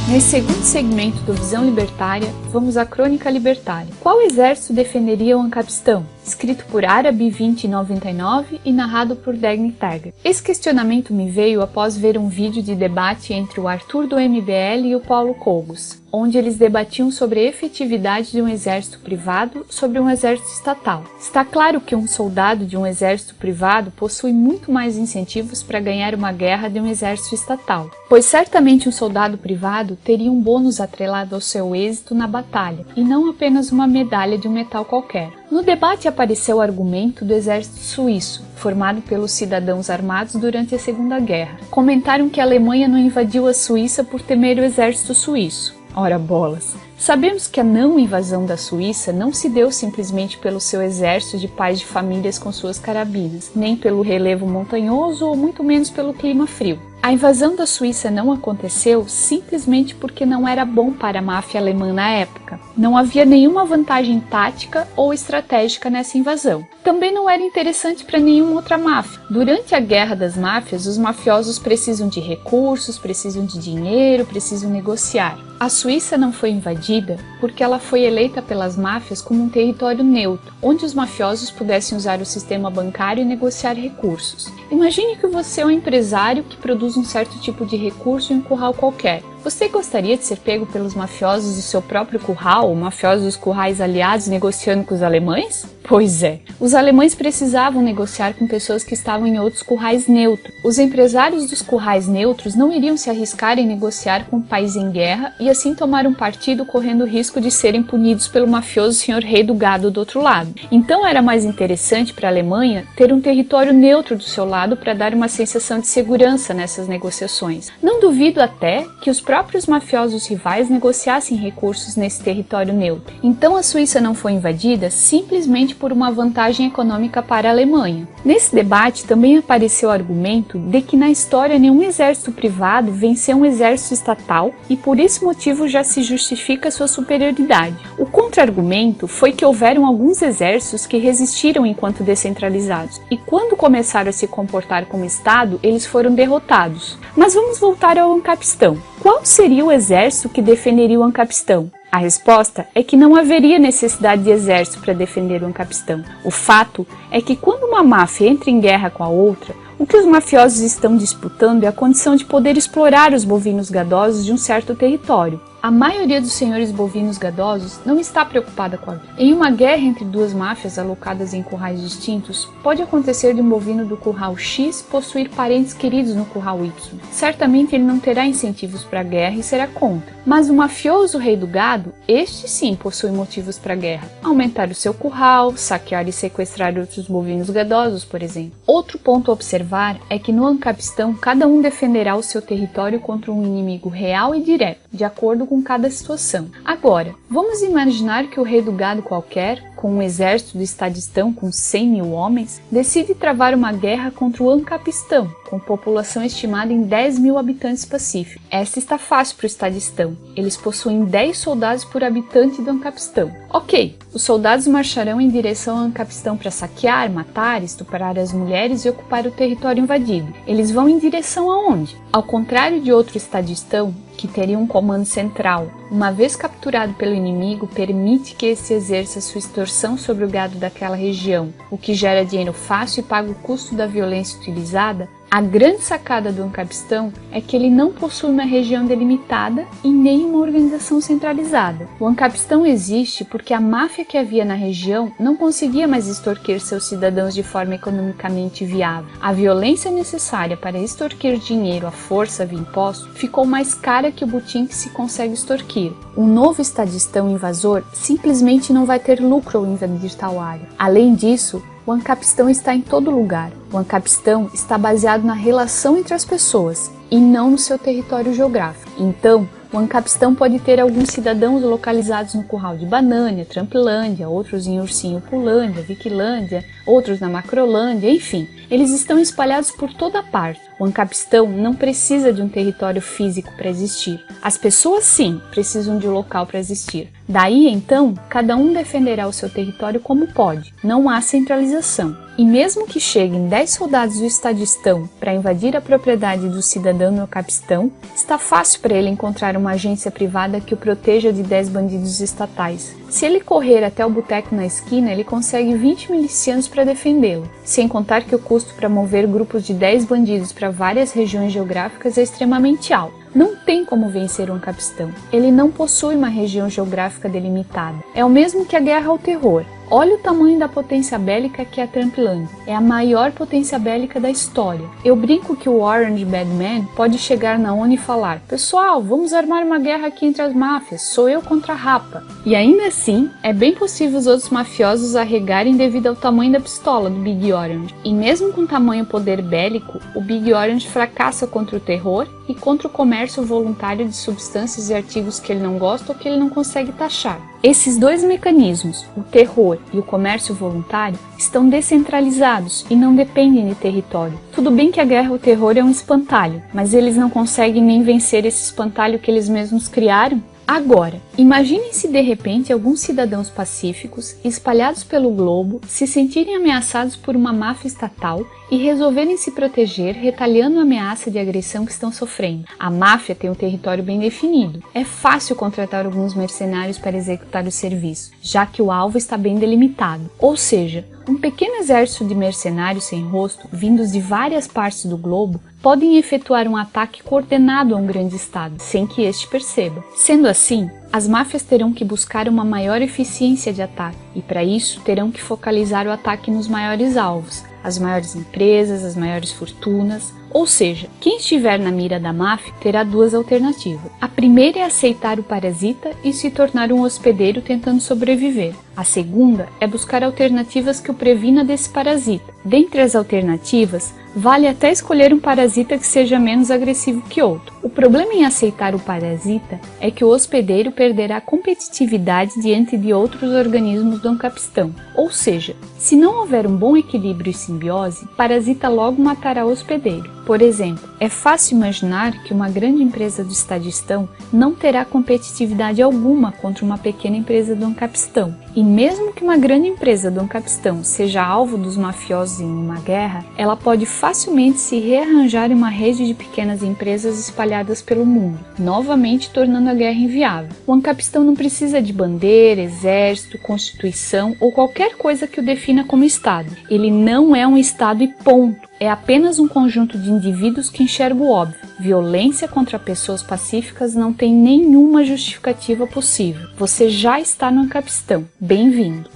Nesse segundo segmento do Visão Libertária, vamos à Crônica Libertária. Qual exército defenderia o Ancapistão? Escrito por Árabe 2099 e narrado por Dagny Taggart. Esse questionamento me veio após ver um vídeo de debate entre o Arthur do MBL e o Paulo Cogos, onde eles debatiam sobre a efetividade de um exército privado sobre um exército estatal. Está claro que um soldado de um exército privado possui muito mais incentivos para ganhar uma guerra de um exército estatal, pois certamente um soldado privado teria um bônus atrelado ao seu êxito na batalha, e não apenas uma medalha de um metal qualquer. No debate apareceu o argumento do exército suíço, formado pelos cidadãos armados durante a Segunda Guerra. Comentaram que a Alemanha não invadiu a Suíça por temer o exército suíço. Ora bolas! Sabemos que a não invasão da Suíça não se deu simplesmente pelo seu exército de pais de famílias com suas carabinas, nem pelo relevo montanhoso ou muito menos pelo clima frio. A invasão da Suíça não aconteceu simplesmente porque não era bom para a máfia alemã na época. Não havia nenhuma vantagem tática ou estratégica nessa invasão. Também não era interessante para nenhuma outra máfia. Durante a Guerra das Máfias, os mafiosos precisam de recursos, precisam de dinheiro, precisam negociar. A Suíça não foi invadida porque ela foi eleita pelas máfias como um território neutro, onde os mafiosos pudessem usar o sistema bancário e negociar recursos. Imagine que você é um empresário que produz um certo tipo de recurso em um curral qualquer. Você gostaria de ser pego pelos mafiosos do seu próprio curral, ou mafiosos dos currais aliados negociando com os alemães? Pois é, os alemães precisavam negociar com pessoas que estavam em outros currais neutros. Os empresários dos currais neutros não iriam se arriscar em negociar com um país em guerra e assim tomar um partido correndo o risco de serem punidos pelo mafioso senhor rei do gado do outro lado. Então era mais interessante para a Alemanha ter um território neutro do seu lado para dar uma sensação de segurança nessas negociações. Não duvido até que os próprios mafiosos rivais negociassem recursos nesse território neutro. Então a Suíça não foi invadida simplesmente por uma vantagem econômica para a Alemanha. Nesse debate também apareceu o argumento de que na história nenhum exército privado venceu um exército estatal e por esse motivo já se justifica sua superioridade. O contra-argumento foi que houveram alguns exércitos que resistiram enquanto descentralizados e quando começaram a se comportar como Estado, eles foram derrotados. Mas vamos voltar ao Ancapistão. Qual seria o exército que defenderia o Ancapistão? A resposta é que não haveria necessidade de exército para defender o Ancapistão. O fato é que quando uma máfia entra em guerra com a outra, o que os mafiosos estão disputando é a condição de poder explorar os bovinos gadosos de um certo território. A maioria dos senhores bovinos gadosos não está preocupada com a vida. Em uma guerra entre duas máfias alocadas em currais distintos, pode acontecer de um bovino do curral X possuir parentes queridos no curral Y. Certamente ele não terá incentivos para a guerra e será contra. Mas o mafioso rei do gado, este sim possui motivos para a guerra. Aumentar o seu curral, saquear e sequestrar outros bovinos gadosos, por exemplo. Outro ponto a observar é que no Ancapistão cada um defenderá o seu território contra um inimigo real e direto, de acordo com cada situação. Agora, vamos imaginar que o rei do gado qualquer, com um exército do Estadistão com 100 mil homens, decide travar uma guerra contra o Ancapistão, com população estimada em 10 mil habitantes pacíficos. Esta está fácil para o Estadistão. Eles possuem 10 soldados por habitante do Ancapistão. Ok, os soldados marcharão em direção ao Ancapistão para saquear, matar, estuprar as mulheres e ocupar o território invadido. Eles vão em direção aonde? Ao contrário de outro Estadistão, que teria um comando central, uma vez capturado pelo inimigo, permite que esse exerça sua extorsão sobre o gado daquela região, o que gera dinheiro fácil e paga o custo da violência utilizada. A grande sacada do Ancapistão é que ele não possui uma região delimitada e nem uma organização centralizada. O Ancapistão existe porque a máfia que havia na região não conseguia mais extorquir seus cidadãos de forma economicamente viável. A violência necessária para extorquir dinheiro à força via imposto ficou mais cara que o butim que se consegue extorquir. Um novo Estadistão invasor simplesmente não vai ter lucro ao invadir tal área. Além disso, o Ancapistão está em todo lugar. O Ancapistão está baseado na relação entre as pessoas e não no seu território geográfico. Então, o Ancapistão pode ter alguns cidadãos localizados no curral de Banânia, Tramplândia, outros em Ursinho Pulândia, Viquilândia, outros na Macrolândia, enfim, eles estão espalhados por toda parte. O Ancapistão não precisa de um território físico para existir. As pessoas sim precisam de um local para existir. Daí então, cada um defenderá o seu território como pode. Não há centralização. E mesmo que cheguem 10 soldados do Estadistão para invadir a propriedade do cidadão no Capistrão, está fácil para ele encontrar uma agência privada que o proteja de 10 bandidos estatais. Se ele correr até o boteco na esquina, ele consegue 20 milicianos para defendê-lo, sem contar que o custo para mover grupos de 10 bandidos para várias regiões geográficas é extremamente alto. Não tem como vencer um Capistrão. Ele não possui uma região geográfica delimitada. É o mesmo que a guerra ao terror. Olha o tamanho da potência bélica que é a Trumpland. É a maior potência bélica da história. Eu brinco que o Orange Bad Man pode chegar na ONU e falar: pessoal, vamos armar uma guerra aqui entre as máfias, sou eu contra a Rapa. E ainda assim, é bem possível os outros mafiosos arregarem devido ao tamanho da pistola do Big Orange. E mesmo com tamanho poder bélico, o Big Orange fracassa contra o terror e contra o comércio voluntário de substâncias e artigos que ele não gosta ou que ele não consegue taxar. Esses dois mecanismos, o terror e o comércio voluntário, estão descentralizados e não dependem de território. Tudo bem que a guerra ao terror é um espantalho, mas eles não conseguem nem vencer esse espantalho que eles mesmos criaram? Agora, imaginem se de repente alguns cidadãos pacíficos, espalhados pelo globo, se sentirem ameaçados por uma máfia estatal e resolverem se proteger retaliando a ameaça de agressão que estão sofrendo. A máfia tem um território bem definido. É fácil contratar alguns mercenários para executar o serviço, já que o alvo está bem delimitado. Ou seja, um pequeno exército de mercenários sem rosto, vindos de várias partes do globo, podem efetuar um ataque coordenado a um grande estado, sem que este perceba. Sendo assim, as máfias terão que buscar uma maior eficiência de ataque, e para isso terão que focalizar o ataque nos maiores alvos, as maiores empresas, as maiores fortunas. Ou seja, quem estiver na mira da máfia terá duas alternativas. A primeira é aceitar o parasita e se tornar um hospedeiro tentando sobreviver. A segunda é buscar alternativas que o previna desse parasita. Dentre as alternativas, vale até escolher um parasita que seja menos agressivo que outro. O problema em aceitar o parasita é que o hospedeiro perderá competitividade diante de outros organismos do Capistrão. Ou seja, se não houver um bom equilíbrio e simbiose, o parasita logo matará o hospedeiro. Por exemplo, é fácil imaginar que uma grande empresa do Estadistão não terá competitividade alguma contra uma pequena empresa do Capistrão. E mesmo que uma grande empresa do Capistrão seja alvo dos mafiosos em uma guerra, ela pode facilmente se rearranjar em uma rede de pequenas empresas espalhadas pelo mundo, novamente tornando a guerra inviável. O Capistrão não precisa de bandeira, exército, constituição ou qualquer coisa que o defina como Estado. Ele não é um Estado e ponto. É apenas um conjunto de indivíduos que enxerga o óbvio. Violência contra pessoas pacíficas não tem nenhuma justificativa possível. Você já está no Capistrão. Bem-vindo!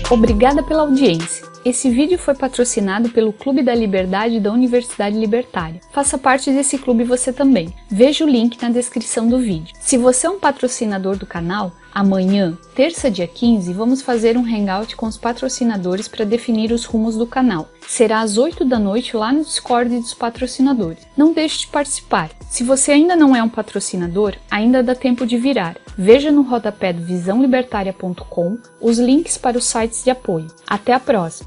Obrigada pela audiência. Esse vídeo foi patrocinado pelo Clube da Liberdade da Universidade Libertária. Faça parte desse clube você também. Veja o link na descrição do vídeo. Se você é um patrocinador do canal, amanhã, terça dia 15, vamos fazer um hangout com os patrocinadores para definir os rumos do canal. Será às 8 da noite lá no Discord dos patrocinadores. Não deixe de participar. Se você ainda não é um patrocinador, ainda dá tempo de virar. Veja no rodapé do visãolibertaria.com os links para os sites de apoio. Até a próxima!